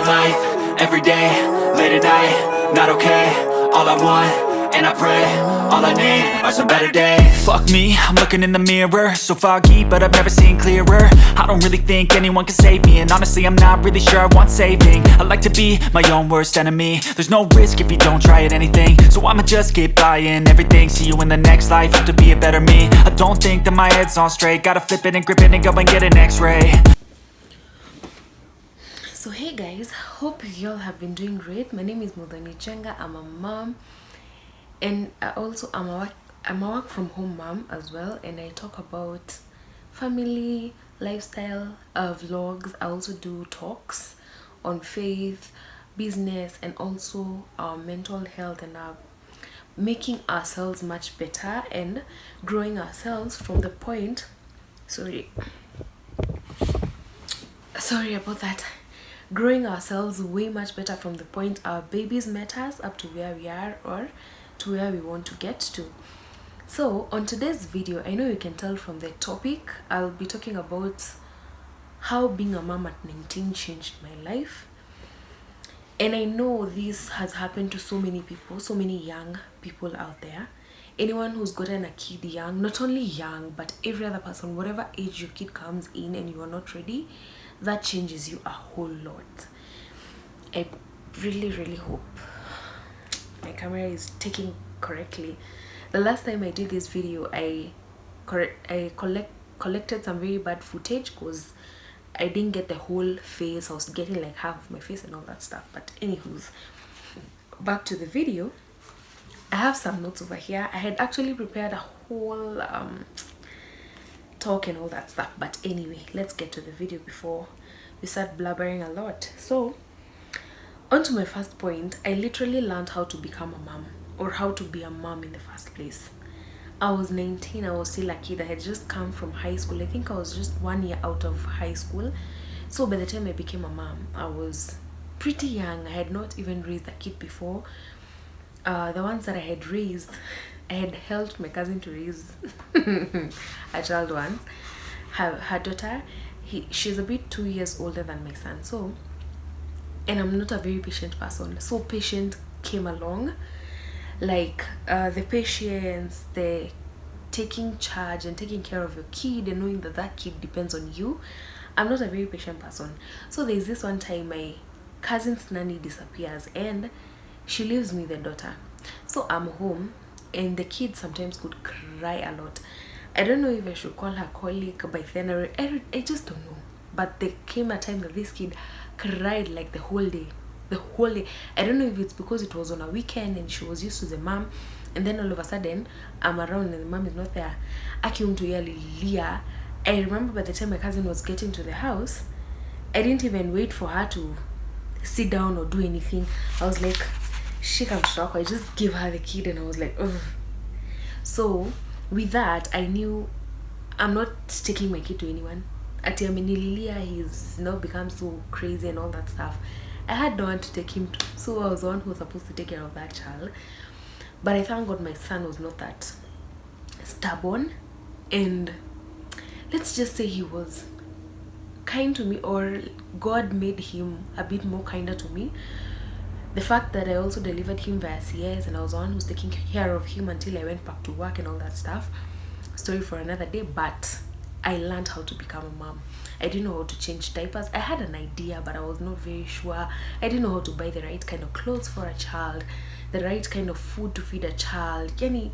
living life, every day, late at night, not okay. All I want, and I pray, all I need are some better days. Fuck me, I'm looking in the mirror, so foggy, but I've never seen clearer. I don't really think anyone can save me, and honestly I'm not really sure I want saving. I like to be my own worst enemy. There's no risk if you don't try at anything, so I'ma just keep buying everything. See you in the next life, have to be a better me. I don't think that my head's on straight, gotta flip it and grip it and go and get an x-ray. So hey guys, hope you all have been doing great. My name is Mudhani Chenga. I'm a mom, and I'm a work from home mom as well, and I talk about family, lifestyle, vlogs. I also do talks on faith, business, and also mental health, and making ourselves much better and growing ourselves from the point. Sorry about that. Growing ourselves way much better from the point our babies met us up to where we are, or to where we want to get to. So on today's video, I know you can tell from the topic, I'll be talking about how being a mom at 19 changed my life. And I know this has happened to so many people, so many young people out there. Anyone who's gotten a kid young, not only young, but every other person, whatever age your kid comes in and you are not ready, that changes you a whole lot. I really hope my camera is taking correctly. The last time I did this video, I collected some very bad footage because I didn't get the whole face. I was getting like half of my face and all that stuff. But anywho's, back to the video. I have some notes over here. I had actually prepared a whole talk and all that stuff, but anyway, let's get to the video before we start blabbering a lot. So on to my first point, I literally learned how to become a mom, or how to be a mom in the first place. I was 19, I was still a kid. I had just come from high school. I think I was just 1 year out of high school. So by the time I became a mom, I was pretty young. I had not even raised a kid before. The ones that I had raised, I had helped my cousin to raise a child once. Her daughter, she's a bit 2 years older than my son. So, and I'm not a very patient person. So patient came along, like the patience, the taking charge and taking care of your kid and knowing that that kid depends on you. I'm not a very patient person. So there's this one time my cousin's nanny disappears and she leaves me the daughter. So I'm home and the kid sometimes could cry a lot. I don't know if I should call her colic by then, or I just don't know. But there came a time that this kid cried like the whole day. I don't know if it's because it was on a weekend and she was used to the mom, and then all of a sudden I'm around and the mom is not there. Akiumtuya. I remember by the time my cousin was getting to the house, I didn't even wait for her to sit down or do anything. I was like, shika mtoto. I just gave her the kid and I was like, ugh. So with that, I knew I'm not taking my kid to anyone. Ati amenililia, he's now become so crazy and all that stuff. I had no one to take him to, so I was the one who was supposed to take care of that child. But I thank God my son was not that stubborn, and let's just say he was kind to me, or God made him a bit more kinder to me. The fact that I also delivered him via CS and I was the one who was taking care of him until I went back to work and all that stuff. Story for another day. But I learned how to become a mom. I didn't know how to change diapers. I had an idea, but I was not very sure. I didn't know how to buy the right kind of clothes for a child, the right kind of food to feed a child. Yani,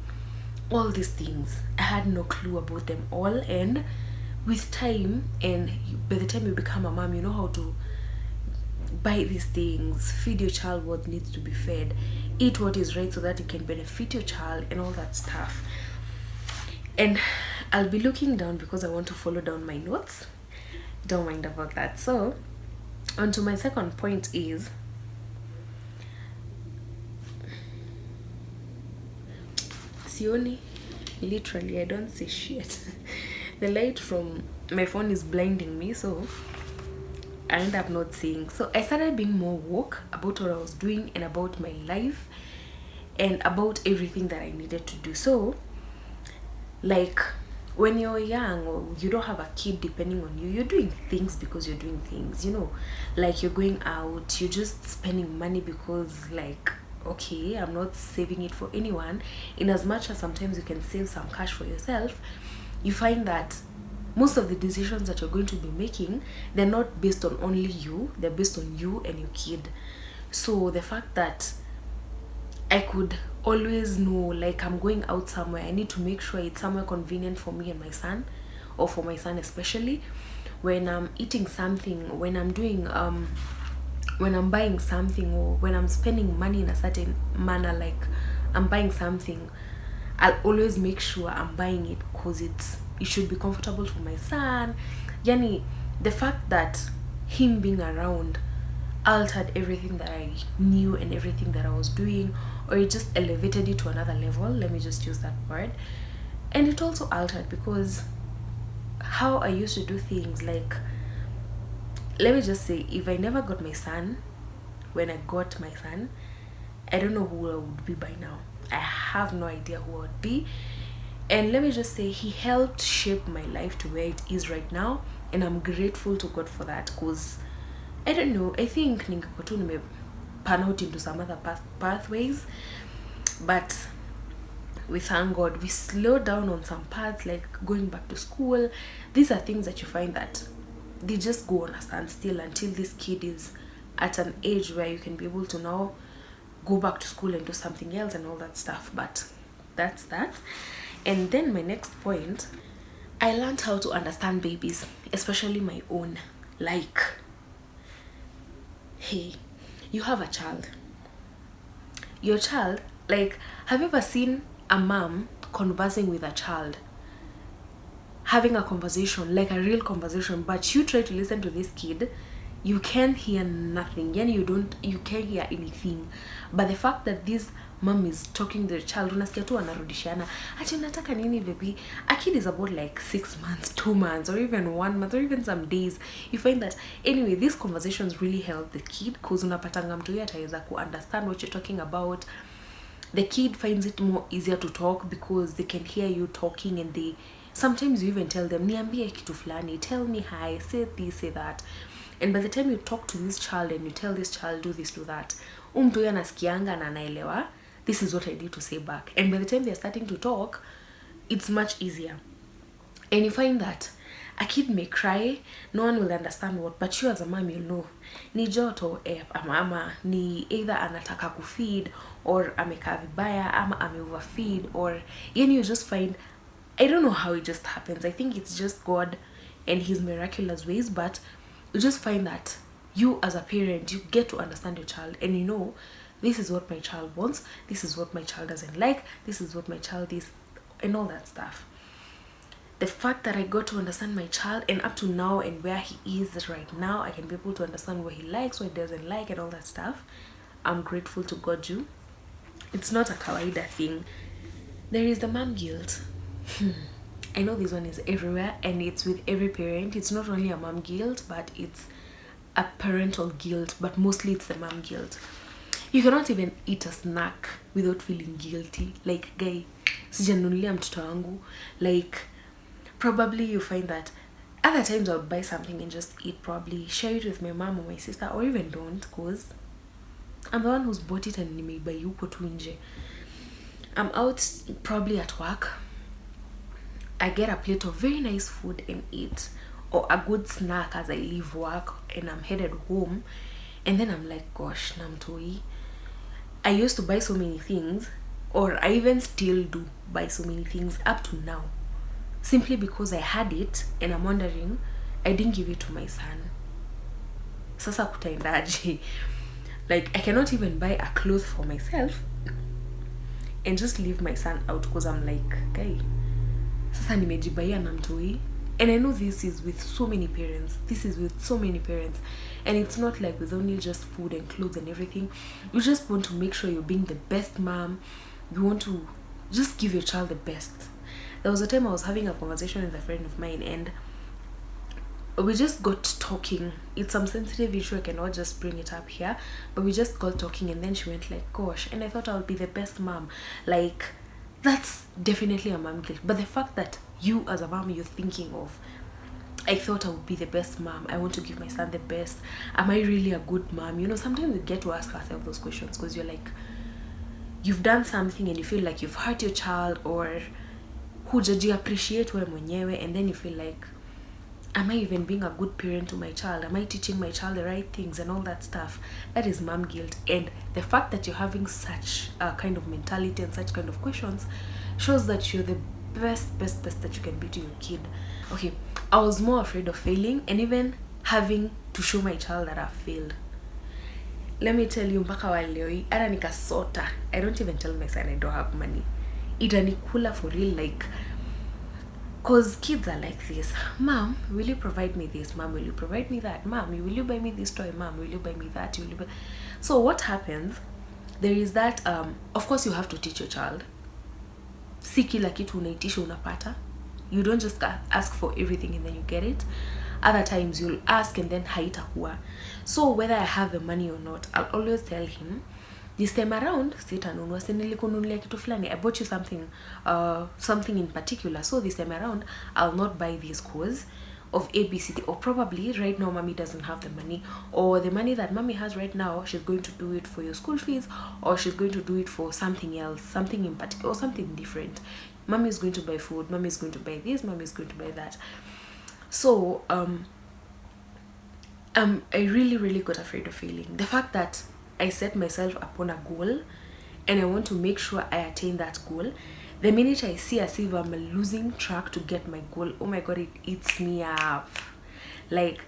all these things. I had no clue about them all. And with time, and by the time you become a mom, you know how to buy these things, feed your child what needs to be fed, eat what is right so that you can benefit your child and all that stuff. And I'll be looking down because I want to follow down my notes. Don't mind about that. So on to my second point is sioni, literally I don't see shit. The light from my phone is blinding me, so I end up not seeing. So I started being more woke about what I was doing and about my life and about everything that I needed to do. So like when you're young or you don't have a kid depending on you, you're doing things because you're doing things, you know, like you're going out, you're just spending money because, like, okay, I'm not saving it for anyone. In as much as sometimes you can save some cash for yourself, you find that most of the decisions that you're going to be making, they're not based on only you, they're based on you and your kid. So the fact that I could always know, like, I'm going out somewhere, I need to make sure it's somewhere convenient for me and my son, or for my son especially. When I'm eating something, when I'm doing when I'm buying something, or when I'm spending money in a certain manner, like I'm buying something, I'll always make sure I'm buying it because it should be comfortable for my son. Yani, the fact that him being around altered everything that I knew and everything that I was doing, or it just elevated it to another level. Let me just use that word. And it also altered because how I used to do things, like, let me just say, if I never got my son, when I got my son, I don't know who I would be by now. I have no idea who I would be. And let me just say, he helped shape my life to where it is right now, and I'm grateful to God for that, because I don't know, I think ningekuwa tu pan out into some other pathways, but we thank God we slowed down on some paths, like going back to school. These are things that you find that they just go on a standstill until this kid is at an age where you can be able to now go back to school and do something else and all that stuff. But that's that. And then my next point, I learned how to understand babies, especially my own. Like, hey, you have a child. Your child, like, have you ever seen a mom conversing with a child? Having a conversation, like a real conversation, but you try to listen to this kid, you can't hear nothing. You can't hear anything. But the fact that this mom is talking to the child, unasikia tu anarudishiana, ati unataka nini baby? A kid is about like 6 months, 2 months, or even 1 month, or even some days. You find that, anyway, these conversations really help the kid, because unapatanga mtu yeye ataweza ku understand what you're talking about. The kid finds it more easier to talk because they can hear you talking, and they sometimes you even tell them, niambie kitu fulani, tell me hi, say this, say that. And by the time you talk to this child and you tell this child, do this, do that, mtu yeye anasikianga na anaelewa, this is what I need to say back. And by the time they're starting to talk, it's much easier. And you find that a kid may cry, no one will understand what, but you as a mom, you'll know. Ni joto, ama ni either anataka kufeed, or amekaa vibaya, ama ame overfeed, or you just find, I don't know how it just happens. I think it's just God and his miraculous ways, but you just find that you as a parent, you get to understand your child, and you know, this is what my child wants, this is what my child doesn't like, this is what my child is, and all that stuff. The fact that I got to understand my child, and up to now and where he is right now, I can be able to understand what he likes, what he doesn't like, and all that stuff. I'm grateful to God. It's not a kawaida thing. There is the mom guilt. I know this one is everywhere, and it's with every parent. It's not only a mom guilt, but it's a parental guilt, but mostly it's the mom guilt. You cannot even eat a snack without feeling guilty. Like, guy, sijanunulia mtoto wangu. Like, probably you find that other times I'll buy something and just eat, probably share it with my mom or my sister, or even don't, because I'm the one who's bought it and nimeibai huko tu nje. I'm out probably at work, I get a plate of very nice food and eat, or a good snack as I leave work and I'm headed home, and then I'm like, gosh, namtoi, I used to buy so many things, or I even still do buy so many things up to now, simply because I had it and I'm wondering, I didn't give it to my son. Sasa kutaendaje? Like, I cannot even buy a cloth for myself and just leave my son out, because I'm like, guy, sasa nimejibaiya na mtoi. And I know this is with so many parents. This is with so many parents. And it's not like with only just food and clothes and everything. You just want to make sure you're being the best mom. You want to just give your child the best. There was a time I was having a conversation with a friend of mine, and we just got talking. It's some sensitive issue, I cannot just bring it up here, but we just got talking, and then she went like, gosh, and I thought I would be the best mom. Like, that's definitely a mom guilt. But the fact that you as a mom, you're thinking of, I thought I would be the best mom. I want to give my son the best. Am I really a good mom? You know, sometimes we get to ask ourselves those questions because you're like, you've done something and you feel like you've hurt your child, or hujaji appreciate we mwenyewe, and then you feel like, am I even being a good parent to my child? Am I teaching my child the right things and all that stuff? That is mom guilt. And the fact that you're having such a kind of mentality and such kind of questions shows that you're the best that you can be to your kid. Okay, I was more afraid of failing and even having to show my child that I failed. Let me tell you, mpaka wa leo hii hata nikasota, I don't even tell my son I don't have money. Itanikula for real, like, cause kids are like this. Mom, will you provide me this? Mom, will you provide me that? Mom, will you buy me this toy? Mom, will you buy me that? Will you buy... So what happens, there is that of course you have to teach your child. Si kila kitu unaitisha unapata. You don't just ask for everything and then you get it. Other times you'll ask and then haitakuwa. So whether I have the money or not, I'll always tell him, this time around sitanunua, nilikununulia kitu fulani, I bought you something in particular, so this time around I'll not buy this cause of ABCD, or probably right now mommy doesn't have the money, or the money that mommy has right now, she's going to do it for your school fees, or she's going to do it for something else, something in particular, or something different. Mommy is going to buy food, mommy is going to buy this, mommy is going to buy that. So I really got afraid of failing. The fact that I set myself upon a goal and I want to make sure I attain that goal, the minute I see as if I'm losing track to get my goal, oh my god, it eats me up. Like,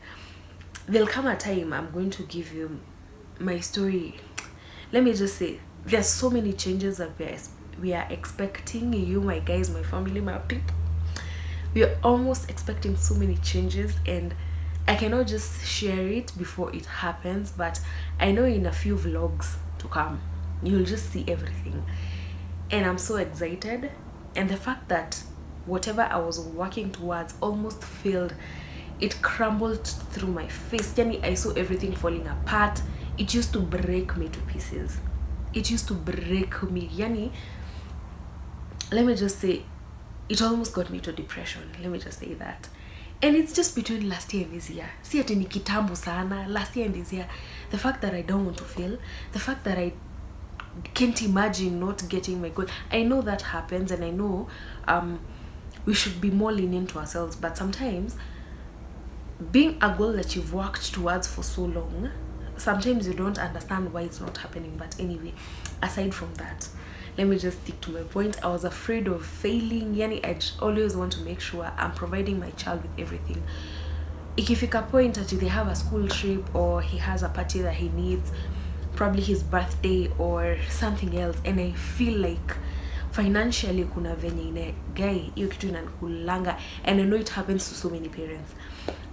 there'll come a time, I'm going to give you my story. Let me just say, there's so many changes that we are expecting, you, my guys, my family, my people. We are almost expecting so many changes, and I cannot just share it before it happens, but I know in a few vlogs to come you'll just see everything, and I'm so excited. And the fact that whatever I was working towards almost failed, it crumbled through my face. Yani, I saw everything falling apart. It used to break me to pieces. It used to break me. Yani, let me just say, it almost got me to depression. Let me just say that. And it's just between last year and this year. Si ati ni kitambo sana, last year and this year. The fact that I don't want to fail, the fact that I can't imagine not getting my goal. I know that happens, and I know we should be more lenient to ourselves, but sometimes being a goal that you've worked towards for so long, sometimes you don't understand why it's not happening. But anyway, aside from that, let me just stick to my point. I was afraid of failing. Yani, I always want to make sure I'm providing my child with everything. Ikifika point that they have a school trip, or he has a party that he needs, probably his birthday or something else, and I feel like financially kuna venye ine guy hiyo kitu inakulanga, and I know it happens to so many parents.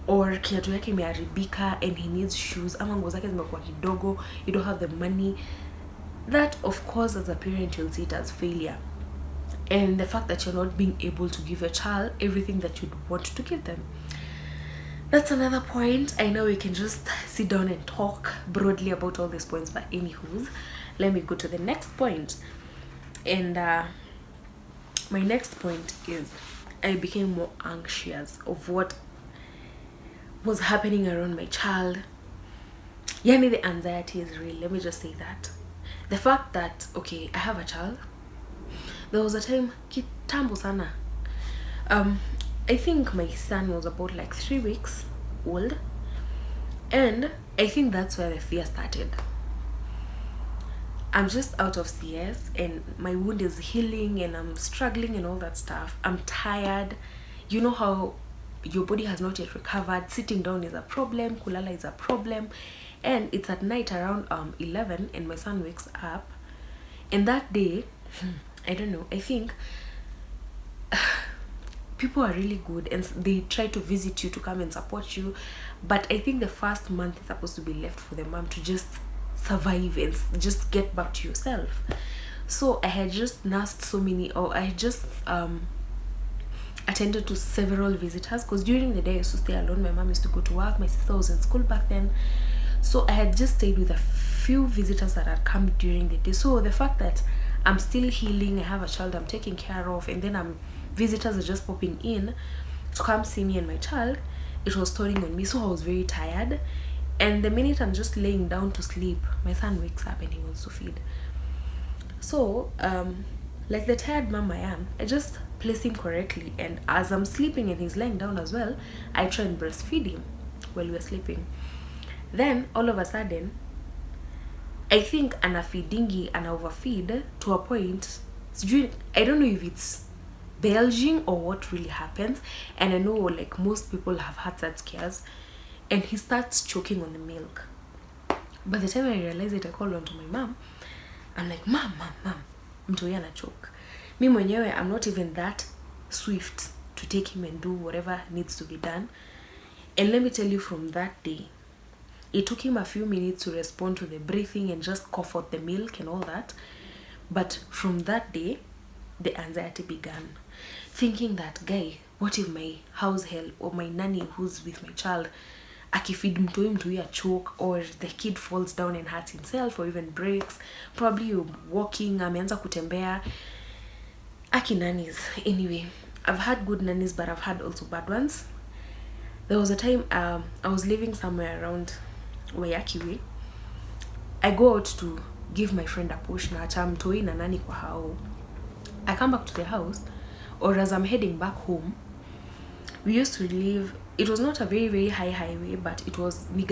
Or kiatu yake imeharibika and he needs shoes, ama nguo zake zimekuwa kidogo, you don't have the money. That, of course, as a parent, you'll see it as failure. And the fact that you're not being able to give your child everything that you'd want to give them. That's another point. I know we can just sit down and talk broadly about all these points, but anywho, let me go to the next point. And my next point is I became more anxious of what was happening around my child. Yani, the anxiety is real. Let me just say that. The fact that, okay, I have a child. There was a time, kitambo sana. I think my son was about like 3 weeks old. And I think that's where the fear started. I'm just out of CS and my wound is healing and I'm struggling and all that stuff. I'm tired. You know how your body has not yet recovered. Sitting down is a problem. Kulala is a problem. And it's at night around 11 and my son wakes up. And that day, I don't know, I think people are really good and they try to visit you to come and support you. But I think the first month is supposed to be left for the mom to just survive and just get back to yourself. So I had just nursed so many, or I had just attended to several visitors, because during the day I used to stay alone. My mom used to go to work, my sister was in school back then. So I had just stayed with a few visitors that had come during the day. So the fact that I'm still healing, I have a child I'm taking care of, and then I'm visitors are just popping in to come see me and my child, it was turning on me. So I was very tired, and the minute I'm just laying down to sleep, my son wakes up and he wants to feed. So like the tired mom I am, I just place him correctly, and as I'm sleeping and he's lying down as well, I try and breastfeed him while we're sleeping. Then all of a sudden, I think anafeedingi and overfeed to a point. I don't know if it's belging or what really happens, and I know like most people have had that scares, and he starts choking on the milk. By the time I realize it, I called on to my mom. I'm like, mom, mtoi anachoke. Me mwenyewe, I'm not even that swift to take him and do whatever needs to be done. And let me tell you, from that day, it took him a few minutes to respond to the breathing and just cough out the milk and all that. But from that day, the anxiety began. Thinking that, guy, what if my house help or my nanny who's with my child akifeed mtoi a choke, or the kid falls down and hurts himself or even breaks, probably you're walking, ameanza kutembea. Aki nannies. Anyway, I've had good nannies, but I've had also bad ones. There was a time I was living somewhere around Wayaki way. I go out to give my friend a push na acha mtoi na nani kwa hao. I come back to the house, or as I'm heading back home, we used to live, it was not a very very high highway, but it was ni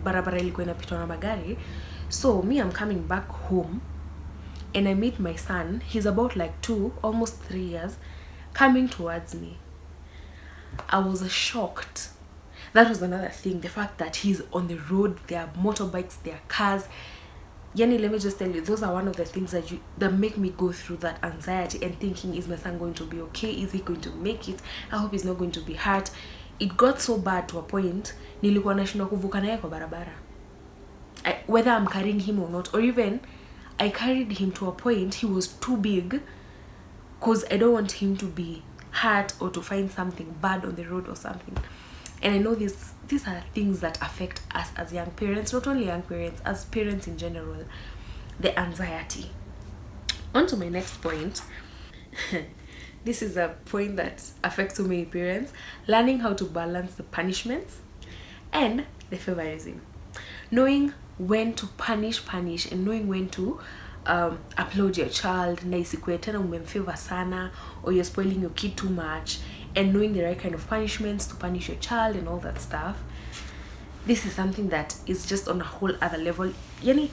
barabara ilikuwa inapitwa na magari. So me, I'm coming back home, and I meet my son. He's about like 2, almost 3 years, coming towards me. I was shocked. That was another thing, the fact that he's on the road, there are motorbikes, there are cars. Yani, let me just tell you, those are one of the things that make me go through that anxiety and thinking, is my son going to be okay? Is he going to make it? I hope he's not going to be hurt. It got so bad to a point, nilikuwa nashindwa kuvuka naye kwa barabara. Whether I'm carrying him or not, or even I carried him to a point, he was too big, because I don't want him to be hurt or to find something bad on the road or something. And I know these are things that affect us as young parents, not only young parents, as parents in general, the anxiety. On to my next point. This is a point that affects so many parents: learning how to balance the punishments and the favorism. Knowing when to punish and knowing when to applaud your child, na isikuwe tena umemfavor sana, or you're spoiling your kid too much, and knowing the right kind of punishments to punish your child and all that stuff. This is something that is just on a whole other level. Yani,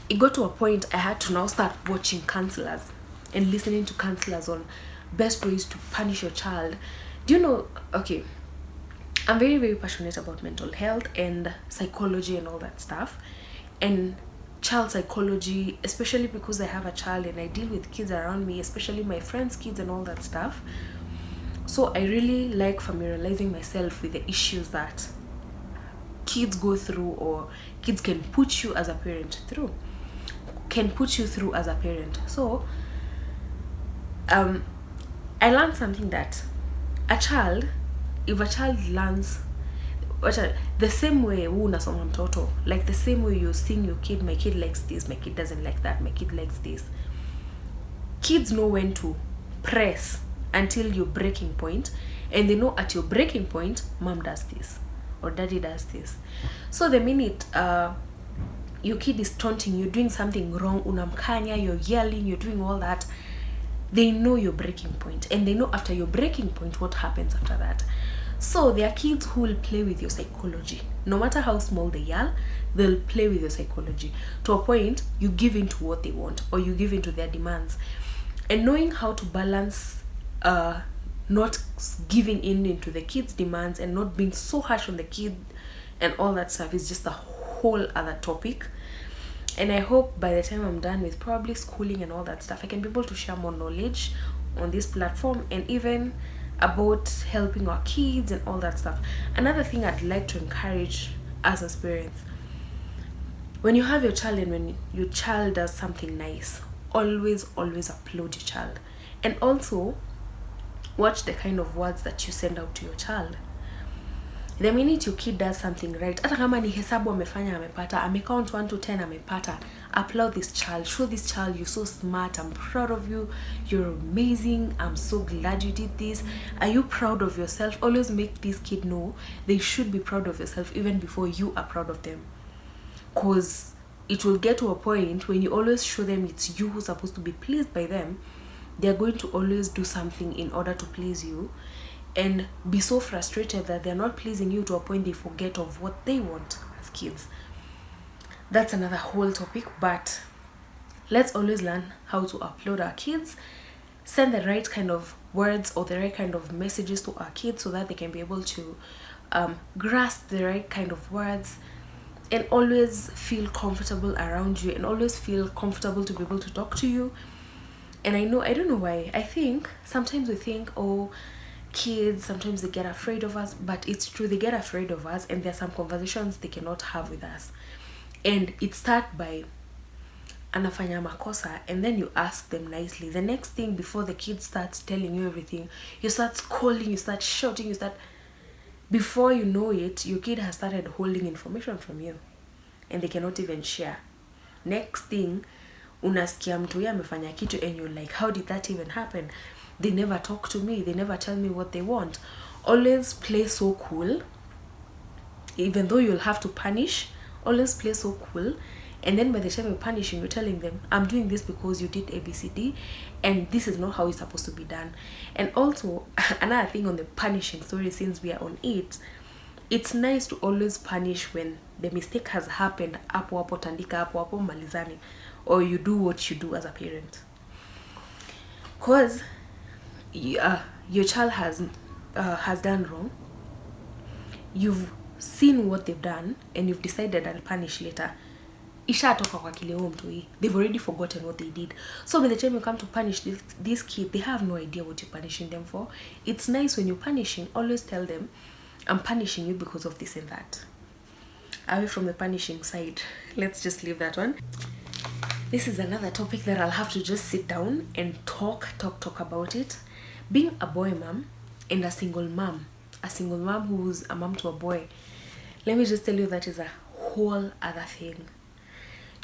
it got to a point I had to now start watching counselors and listening to counselors on best ways to punish your child. Do you know, okay, I'm very very passionate about mental health and psychology and all that stuff, and child psychology, especially because I have a child and I deal with kids around me, especially my friends' kids and all that stuff. So I really like familiarizing myself with the issues that kids go through, or kids can put you as a parent through, as a parent. So I learned something, that if a child learns the same way unasoma mtoto, like the same way you're seeing your kid, my kid likes this, my kid doesn't like that, my kid likes this. Kids know when to press until your breaking point, and they know at your breaking point, mom does this or daddy does this. So the minute your kid is taunting you, doing something wrong, unamkanya, you're yelling, you're doing all that, they know your breaking point, and they know after your breaking point what happens after that. So there are kids who will play with your psychology. No matter how small they are, they'll play with your psychology to a point you give in to what they want, or you give in to their demands. And knowing how to balance not giving in into the kids' demands and not being so harsh on the kid and all that stuff is just a whole other topic. And I hope by the time I'm done with probably schooling and all that stuff, I can be able to share more knowledge on this platform, and even about helping our kids and all that stuff. Another thing I'd like to encourage us as parents: when you have your child and when your child does something nice, always applaud your child, and also watch the kind of words that you send out to your child. The minute your kid does something right, hata kama ni hesabu amefanya amepata, amecount 1 to 10 amepata, applaud this child, show this child you're so smart, I'm proud of you, you're amazing, I'm so glad you did this. Are you proud of yourself? Always make this kid know they should be proud of yourself even before you are proud of them. Because it will get to a point when you always show them it's you who's supposed to be pleased by them, they're going to always do something in order to please you and be so frustrated that they're not pleasing you to a point they forget of what they want as kids. That's another whole topic, but let's always learn how to upload our kids, send the right kind of words or the right kind of messages to our kids so that they can be able to grasp the right kind of words, and always feel comfortable around you and always feel comfortable to be able to talk to you. And I don't know why, I think sometimes we think, oh, kids sometimes they get afraid of us, but it's true, they get afraid of us and there are some conversations they cannot have with us, and it starts by anafanya makosa, and then you ask them nicely. The next thing, before the kid starts telling you everything, you start scolding, you start shouting, before you know it, your kid has started holding information from you and they cannot even share. Next thing, unasikia mtu yeye amefanya kitu and you're like, how did that even happen? They never talk to me, they never tell me what they want. Always play so cool, even though you'll have to punish. Always play so cool, and then by the time you're punishing, you're telling them, I'm doing this because you did ABCD and this is not how it's supposed to be done. And also another thing on the punishing story, since we are on it, it's nice to always punish when the mistake has happened, hapo hapo tandika, hapo hapo malizani, or you do what you do as a parent. Because your child has done wrong, you've seen what they've done and you've decided I'll punish later. Ishatoka kwa kile huo mtu hii, they've already forgotten what they did. So by the time you come to punish this kid, they have no idea what you're punishing them for. It's nice when you're punishing, always tell them, I'm punishing you because of this and that. Away from the punishing side, let's just leave that one. This is another topic that I'll have to just sit down and talk about it. Being a boy mom and a single mom who's a mom to a boy, let me just tell you, that is a whole other thing.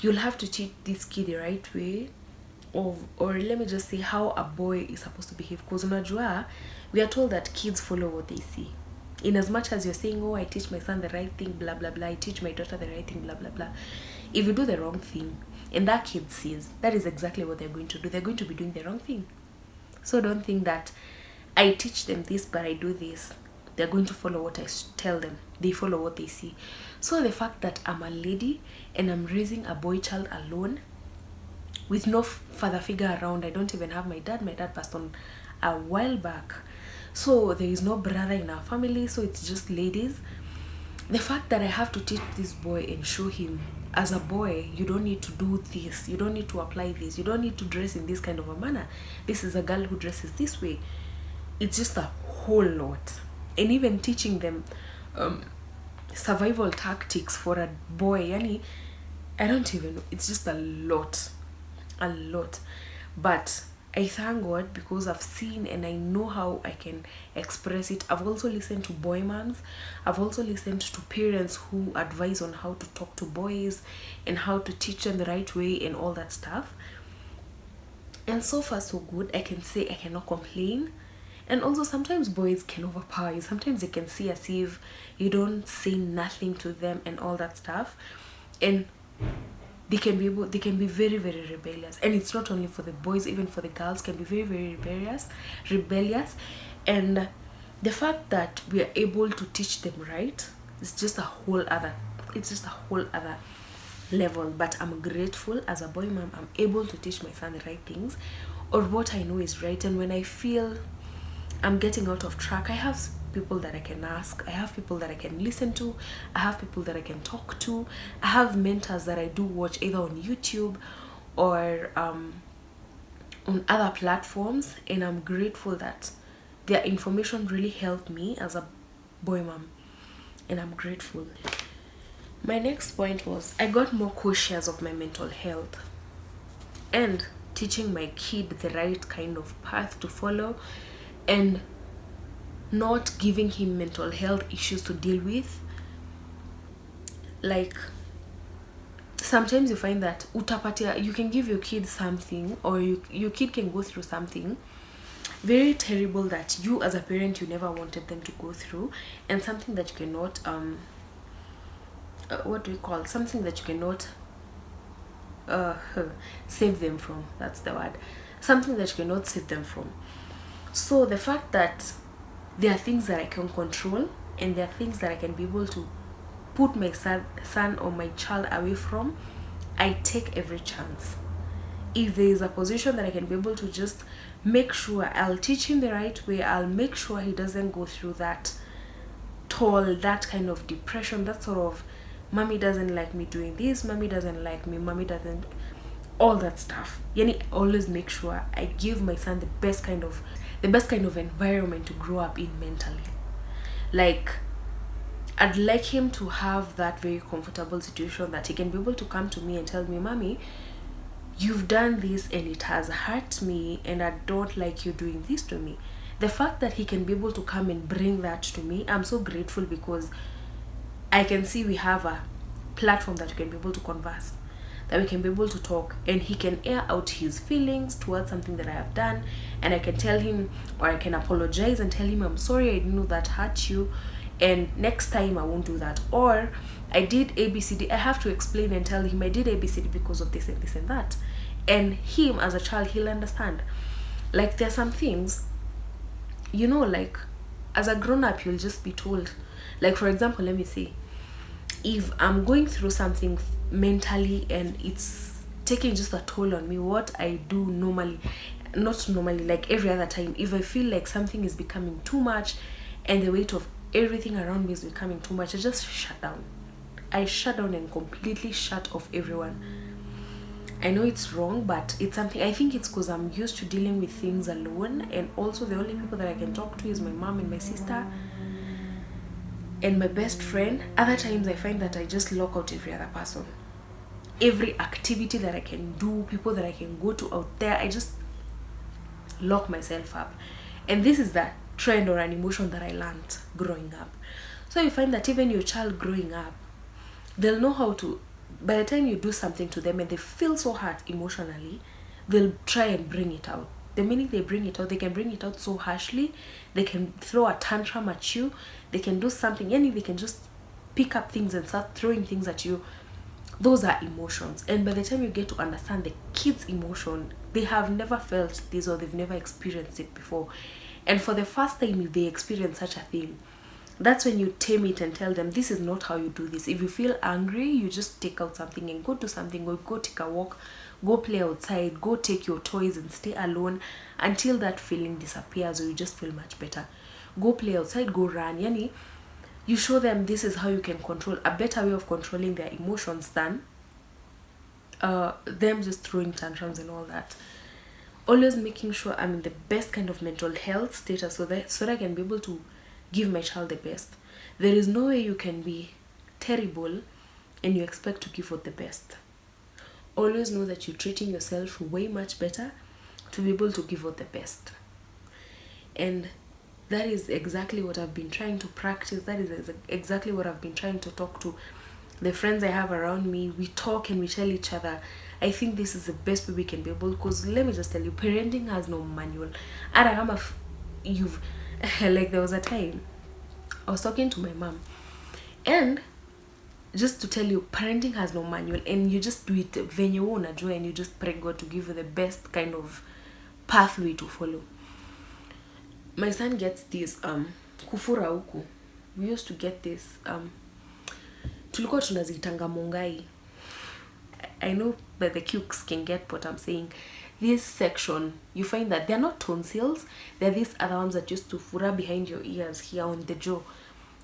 You'll have to teach this kid the right way or let me just say how a boy is supposed to behave, because unajua, we are told that kids follow what they see. In as much as you're saying, oh, I teach my son the right thing, blah blah blah, I teach my daughter the right thing, blah blah blah, if you do the wrong thing and that kid sees, that is exactly what they're going to do. They're going to be doing the wrong thing. So don't think that I teach them this but I do this, they're going to follow what I tell them. They follow what they see. So the fact that I'm a lady and I'm raising a boy child alone with no father figure around, I don't even have my dad passed on a while back, so there is no brother in our family, so it's just ladies. The fact that I have to teach this boy and show him, as a boy, you don't need to do this, you don't need to apply this, you don't need to dress in this kind of a manner, this is a girl who dresses this way. It's just a whole lot. And even teaching them survival tactics for a boy, yani, I don't even know, it's just a lot. But I thank God because I've seen and I know how I can express it. I've also listened to boy moms. I've also listened to parents who advise on how to talk to boys and how to teach them the right way and all that stuff. And so far so good. I can say I cannot complain. And also sometimes boys can overpower you. Sometimes they can see as if you don't say nothing to them and all that stuff. And they can be very, very rebellious. And it's not only for the boys, even for the girls can be very, very rebellious. And the fact that we are able to teach them right is just a whole other level. But I'm grateful as a boy mom, I'm able to teach my son the right things or what I know is right. And when I feel I'm getting out of track, I have people that I can ask, I have people that I can listen to, I have people that I can talk to, I have mentors that I do watch either on YouTube or on other platforms, and I'm grateful that their information really helped me as a boy mom, and I'm grateful. My next point was I got more cautious of my mental health and teaching my kid the right kind of path to follow, and not giving him mental health issues to deal with. Like, sometimes you find that utapatia, you can give your kid something, or your kid can go through something very terrible that you as a parent you never wanted them to go through, and something that you cannot what do you call, something that you cannot save them from. That's the word. Something that you cannot save them from. So the fact that there are things that I can control, and there are things that I can be able to put my son or my child away from, I take every chance. If there is a position that I can be able to just make sure I'll teach him the right way, I'll make sure he doesn't go through that toll, that kind of depression, that sort of mommy doesn't like me doing this, mommy doesn't like me, mommy doesn't, all that stuff. Yani, always make sure I give my son the best kind of environment to grow up in mentally. Like, I'd like him to have that very comfortable situation that he can be able to come to me and tell me, mommy, you've done this and it has hurt me, and I don't like you doing this to me. The fact that he can be able to come and bring that to me, I'm so grateful, because I can see we have a platform that we can be able to converse, that we can be able to talk, and he can air out his feelings towards something that I have done, and I can tell him, or I can apologize and tell him, I'm sorry, I didn't know that hurt you, and next time I won't do that. Or I did ABCD, I have to explain and tell him I did ABCD because of this and this and that, and him as a child, he'll understand. Like, there are some things, you know, like as a grown-up you'll just be told. Like, for example, let me say, if I'm going through something mentally and it's taking just a toll on me, what I do normally, not normally, like every other time, if I feel like something is becoming too much and the weight of everything around me is becoming too much, I just shut down. I shut down and completely shut off everyone. I know it's wrong, but it's something, I think it's because I'm used to dealing with things alone, and also the only people that I can talk to is my mom and my sister and my best friend. Other times I find that I just lock out every other person. Every activity that I can do, people that I can go to out there, I just lock myself up. And this is that trend or an emotion that I learned growing up. So you find that even your child growing up, they'll know how to, by the time you do something to them and they feel so hurt emotionally, they'll try and bring it out. The minute they bring it out, they can bring it out so harshly. They can throw a tantrum at you. They can do something, and they can just pick up things and start throwing things at you. Those are emotions. And by the time you get to understand the kid's emotion, they have never felt this or they've never experienced it before. And for the first time, if they experience such a thing, that's when you tame it and tell them, this is not how you do this. If you feel angry, you just take out something and go do something, or go take a walk, go play outside, go take your toys and stay alone until that feeling disappears, or you just feel much better. Go play outside, go run. Yani, you show them this is how you can control, a better way of controlling their emotions than them just throwing tantrums and all that. Always making sure I'm in the best kind of mental health status so that I can be able to give my child the best. There is no way you can be terrible and you expect to give out the best. Always know that you're treating yourself way much better to be able to give out the best. And that is exactly what I've been trying to practice. That is exactly what I've been trying to talk to the friends I have around me. We talk and we tell each other, I think this is the best way we can be able, because let me just tell you, parenting has no manual. And you've like, there was a time I was talking to my mom, and just to tell you, parenting has no manual, and you just do it venye wewe unajua, and you just pray God to give you the best kind of pathway to follow. My son gets this kufura huku. We used to get this tulikuwa tunazitanga mongai. I know that the cukes can get what I'm saying. This section, you find that they're not tonsils, they're these other ones that used to fura behind your ears here on the jaw.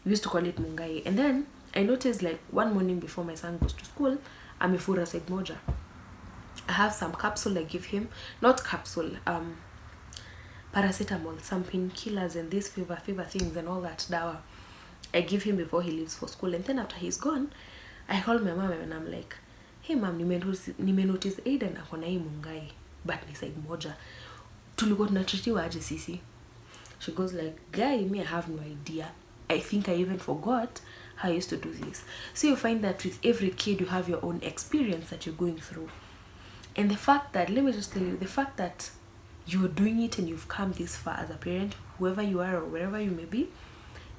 We used to call it mungai. And then I noticed, like, one morning before my son goes to school, amefura side moja. I have some capsule I give him, not capsule, paracetamol, some painkillers and these fever things and all that dawa I give him before he leaves for school. And then after he's gone, I call my mom and I'm like, hey mom, nimenotice Aiden akona hii mungai, but ni side moja. Tulikuwa tunatreatiwa aje sisi? She goes like, guy, me, I have no idea. I think I even forgot how I used to do this. So you find that with every kid you have your own experience that you're going through. And the fact that, let me just tell you, the fact that you're doing it and you've come this far as a parent, whoever you are or wherever you may be,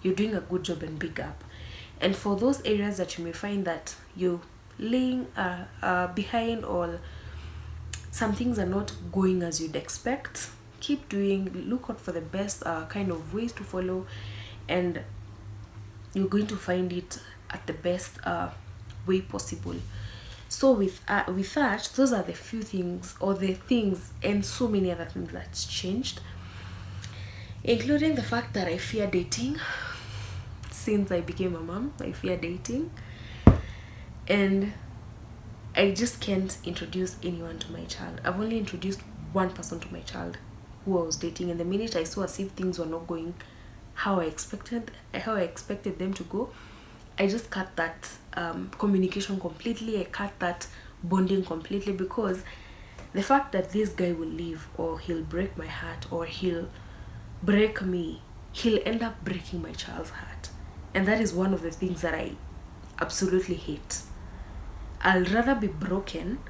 you're doing a good job and big up. And for those areas that you may find that you're laying behind, or some things are not going as you'd expect, keep doing, look out for the best kind of ways to follow, and you're going to find it at the best way possible. So with that, those are the few things, or the things, and so many other things that's changed, including the fact that I fear dating. Since I became a mom, I fear dating, and I just can't introduce anyone to my child. I've only introduced one person to my child who I was dating, and the minute I saw as if things were not going how I expected them to go, I just cut that communication completely. I cut that bonding completely, because the fact that this guy will leave, or he'll break my heart, or he'll break me, he'll end up breaking my child's heart. And that is one of the things that I absolutely hate. I'll rather be broken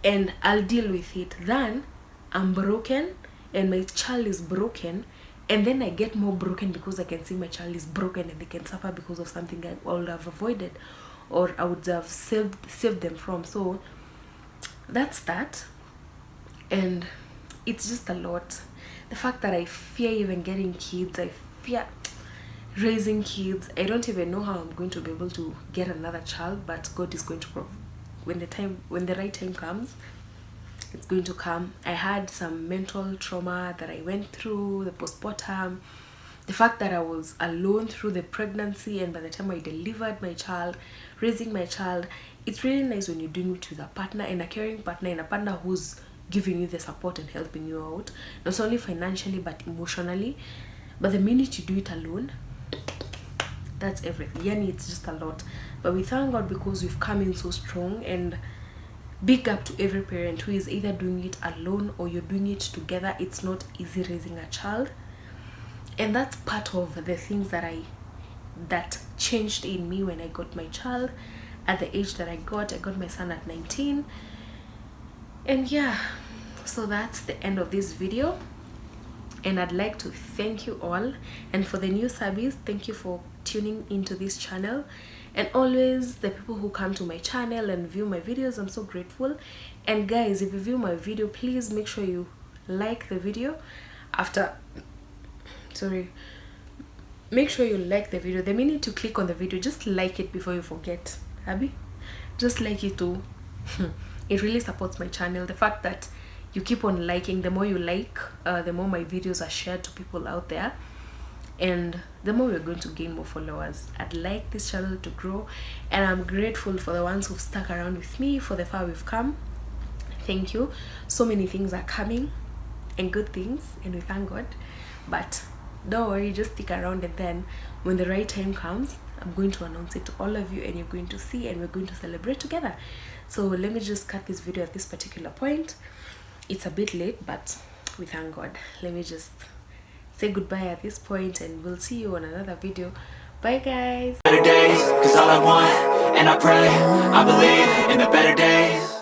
and I'll deal with it than I'm broken and my child is broken, and then I get more broken because I can see my child is broken and they can suffer because of something I would have avoided, or I would have saved them from. So that's that. And it's just a lot. The fact that I fear even getting kids, I fear raising kids. I don't even know how I'm going to be able to get another child, but God is going to when the right time comes, it's going to come. I had some mental trauma that I went through, the postpartum, the fact that I was alone through the pregnancy, and by the time I delivered my child, raising my child. It's really nice when you're doing it with a partner, and a caring partner, and a partner who's giving you the support and helping you out, not only financially but emotionally. But the minute you do it alone, that's everything. Yani, it's just a lot. But we thank God because we've come in so strong, and big up to every parent who is either doing it alone or you're doing it together. It's not easy raising a child, and that's part of the things that changed in me when I got my child at the age that I got my son at 19. And yeah, so that's the end of this video, and I'd like to thank you all. And for the new subbies, thank you for tuning into this channel, and always the people who come to my channel and view my videos, I'm so grateful. And guys, if you view my video, please make sure you like the video make sure you like the video. The minute you click on the video, just like it before you forget. Abby, just like it too. It really supports my channel. The fact that you keep on liking, the more you like, the more my videos are shared to people out there, and the more we're going to gain more followers. I'd like this channel to grow, and I'm grateful for the ones who've stuck around with me for the far we've come. Thank you. So many things are coming, and good things, and we thank God. But don't worry, just stick around, and then when the right time comes, I'm going to announce it to all of you, and you're going to see, and we're going to celebrate together. So let me just cut this video at this particular point. It's a bit late, but we thank God. Let me just say goodbye at this point, and we'll see you on another video. Bye guys. Better days, 'cause all I want, and I pray, I believe in the better days.